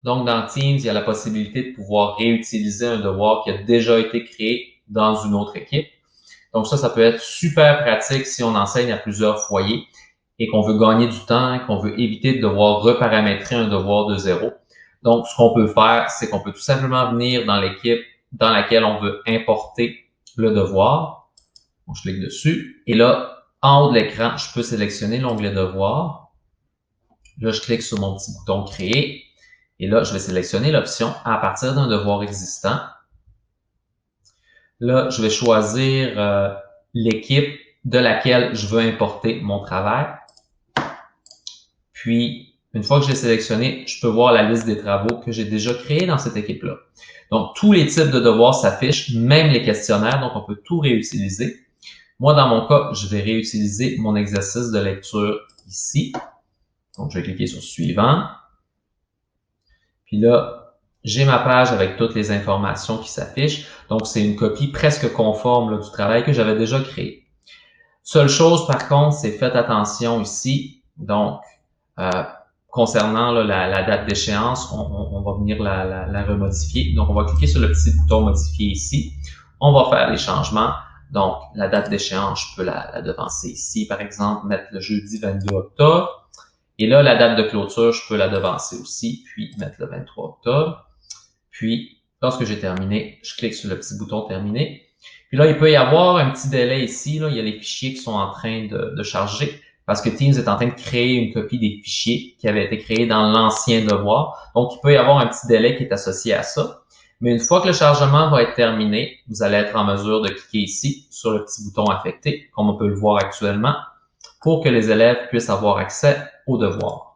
Donc, dans Teams, il y a la possibilité de pouvoir réutiliser un devoir qui a déjà été créé dans une autre équipe. Donc ça peut être super pratique si on enseigne à plusieurs foyers et qu'on veut gagner du temps, qu'on veut éviter de devoir reparamétrer un devoir de zéro. Donc, ce qu'on peut faire, c'est qu'on peut tout simplement venir dans l'équipe dans laquelle on veut importer le devoir. Donc, je clique dessus. Et là, en haut de l'écran, je peux sélectionner l'onglet Devoir. Là, je clique sur mon petit bouton Créer. Et là, je vais sélectionner l'option à partir d'un devoir existant. Là, je vais choisir l'équipe de laquelle je veux importer mon travail. Puis, une fois que je l'ai sélectionné, je peux voir la liste des travaux que j'ai déjà créés dans cette équipe-là. Donc, tous les types de devoirs s'affichent, même les questionnaires, donc on peut tout réutiliser. Moi, dans mon cas, je vais réutiliser mon exercice de lecture ici. Donc, je vais cliquer sur Suivant. Puis là, j'ai ma page avec toutes les informations qui s'affichent. Donc, c'est une copie presque conforme là, du travail que j'avais déjà créé. Seule chose, par contre, c'est faites attention ici. Donc, concernant là, la date d'échéance, on va venir la remodifier. Donc, on va cliquer sur le petit bouton Modifier ici. On va faire les changements. Donc, la date d'échéance, je peux la devancer ici, par exemple, mettre le jeudi 22 octobre. Et là, la date de clôture, je peux la devancer aussi, puis mettre le 23 octobre. Puis, lorsque j'ai terminé, je clique sur le petit bouton Terminer. Puis là, il peut y avoir un petit délai ici. Là, il y a les fichiers qui sont en train de charger parce que Teams est en train de créer une copie des fichiers qui avaient été créés dans l'ancien devoir. Donc, il peut y avoir un petit délai qui est associé à ça. Mais une fois que le chargement va être terminé, vous allez être en mesure de cliquer ici sur le petit bouton affecté, comme on peut le voir actuellement, pour que les élèves puissent avoir accès aux devoirs.